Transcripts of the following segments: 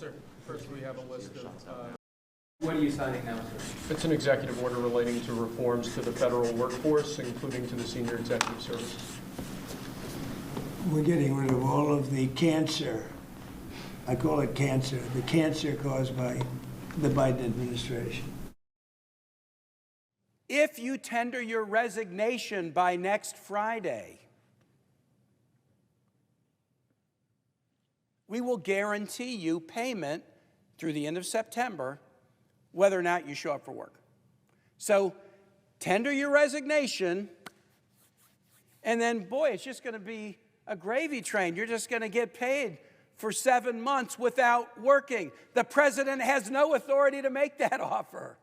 sir. First, we have a list of... What are you signing now, sir? It's an executive order relating to reforms to the federal workforce, including to the senior executive service. We're getting rid of all of the cancer. I call it cancer. The cancer caused by the Biden administration. If you tender your resignation by next Friday, we will guarantee you payment through the end of September, whether or not you show up for work. So tender your resignation, and then, boy, it's just going to be a gravy train. You're just going to get paid for 7 months without working. The president has no authority to make that offer.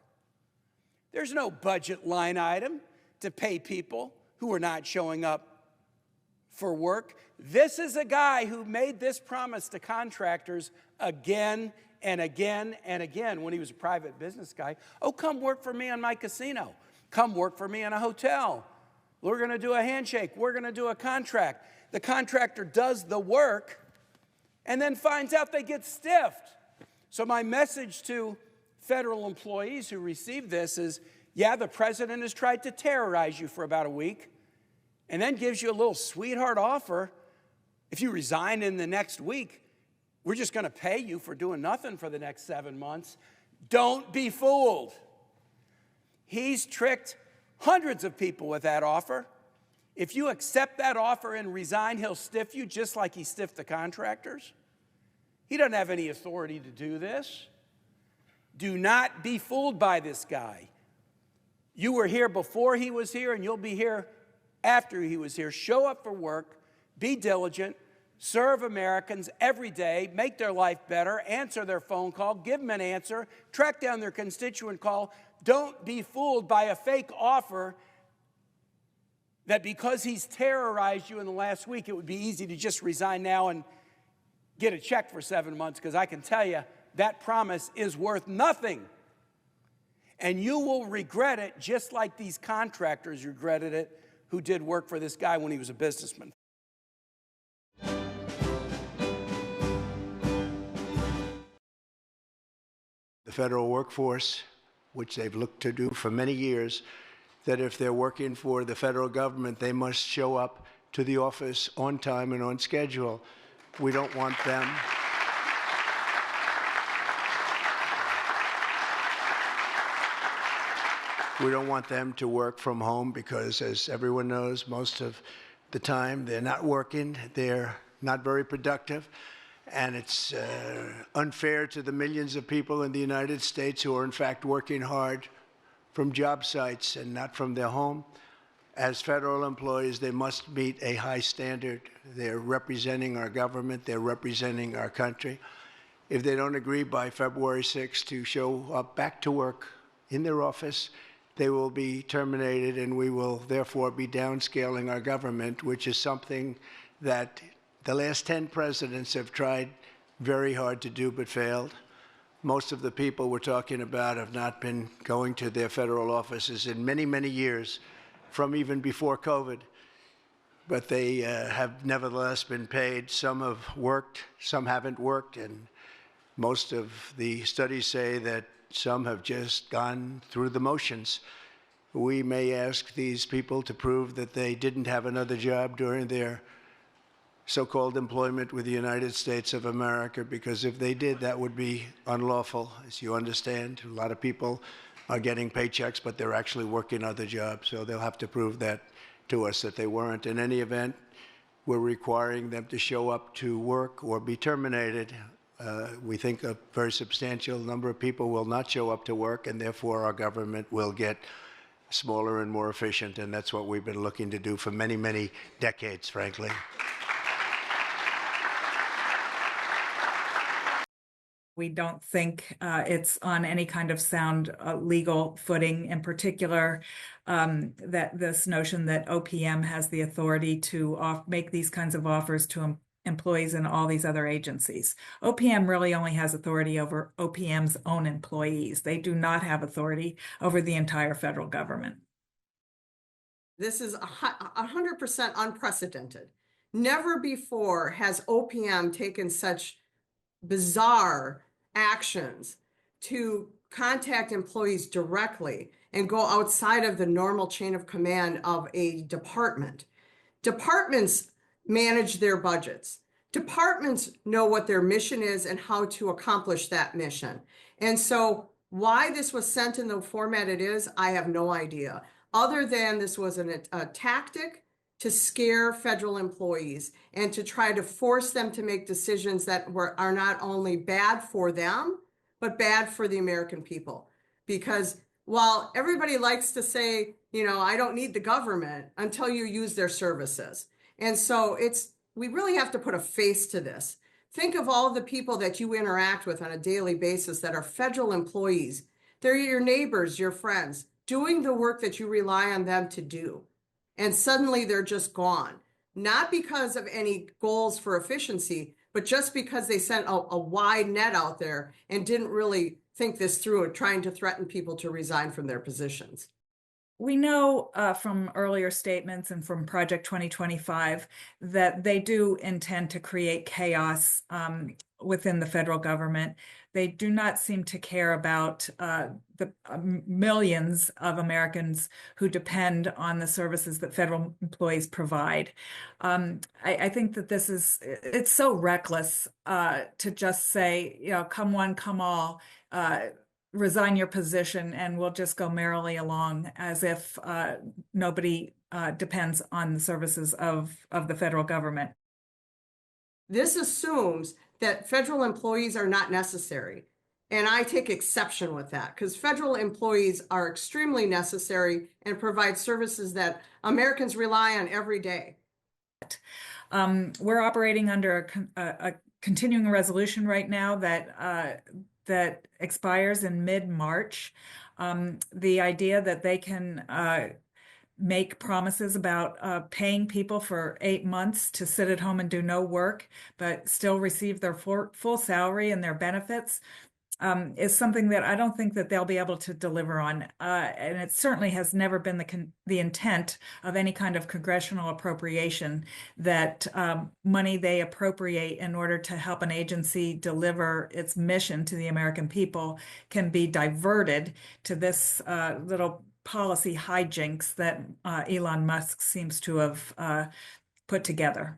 There's no budget line item to pay people who are not showing up for work. This is a guy who made this promise to contractors again and again and again when he was a private business guy. Oh, come work for me on my casino. Come work for me in a hotel. We're going to do a handshake. We're going to do a contract. The contractor does the work and then finds out they get stiffed. So my message to federal employees who receive this is, yeah, the president has tried to terrorize you for about a week and then gives you a little sweetheart offer. If you resign in the next week, we're just going to pay you for doing nothing for the next 7 months. Don't be fooled. He's tricked hundreds of people with that offer. If you accept that offer and resign, he'll stiff you just like he stiffed the contractors. He doesn't have any authority to do this. Do not be fooled by this guy. You were here before he was here, and you'll be here after he was here. Show up for work, be diligent, serve Americans every day, make their life better, answer their phone call, give them an answer, track down their constituent call. Don't be fooled by a fake offer that because he's terrorized you in the last week, it would be easy to just resign now and get a check for 7 months, because I can tell you that promise is worth nothing. And you will regret it just like these contractors regretted it who did work for this guy when he was a businessman. The federal workforce, which they've looked to do for many years, that if they're working for the federal government, they must show up to the office on time and on schedule. We don't want them. We don't want them to work from home because, as everyone knows, most of the time they're not working, they're not very productive, and it's unfair to the millions of people in the United States who are in fact working hard from job sites and not from their home. As federal employees, they must meet a high standard. They're representing our government, they're representing our country. If they don't agree by February 6th to show up back to work in their office, they will be terminated, and we will therefore be downscaling our government, which is something that the last 10 presidents have tried very hard to do but failed. Most of the people we're talking about have not been going to their federal offices in many, many years, from even before COVID. But they have nevertheless been paid. Some have worked, some haven't worked, and most of the studies say that some have just gone through the motions. We may ask these people to prove that they didn't have another job during their so-called employment with the United States of America, because if they did, that would be unlawful. As you understand, a lot of people are getting paychecks, but they're actually working other jobs, so they'll have to prove that to us that they weren't. In any event, we're requiring them to show up to work or be terminated. We think a very substantial number of people will not show up to work, and therefore our government will get smaller and more efficient, and that's what we've been looking to do for many, many decades, frankly. We don't think it's on any kind of sound legal footing, in particular, that this notion that OPM has the authority to make these kinds of offers to employees in all these other agencies. OPM really only has authority over OPM's own employees. They do not have authority over the entire federal government. This is 100% unprecedented. Never before has OPM taken such bizarre actions to contact employees directly and go outside of the normal chain of command of a department. Departments manage their budgets. Departments know what their mission is and how to accomplish that mission. And so why this was sent in the format it is, I have no idea. Other than this was a tactic to scare federal employees and to try to force them to make decisions that are not only bad for them, but bad for the American people. Because while everybody likes to say, you know, I don't need the government until you use their services. And so we really have to put a face to this. Think of all the people that you interact with on a daily basis that are federal employees. They're your neighbors, your friends, doing the work that you rely on them to do. And suddenly they're just gone. Not because of any goals for efficiency, but just because they sent a wide net out there and didn't really think this through and trying to threaten people to resign from their positions. We know from earlier statements and from Project 2025 that they do intend to create chaos within the federal government. They do not seem to care about the millions of Americans who depend on the services that federal employees provide. I think that it's so reckless to just say, you know, come one, come all, resign your position and we'll just go merrily along as if nobody depends on the services of the federal government. This assumes that federal employees are not necessary. And I take exception with that because federal employees are extremely necessary and provide services that Americans rely on every day. We're operating under a continuing resolution right now that expires in mid-March. The idea that they can make promises about paying people for 8 months to sit at home and do no work, but still receive their full salary and their benefits is something that I don't think that they'll be able to deliver on. And it certainly has never been the intent of any kind of congressional appropriation that money they appropriate in order to help an agency deliver its mission to the American people can be diverted to this little policy hijinks that Elon Musk seems to have put together.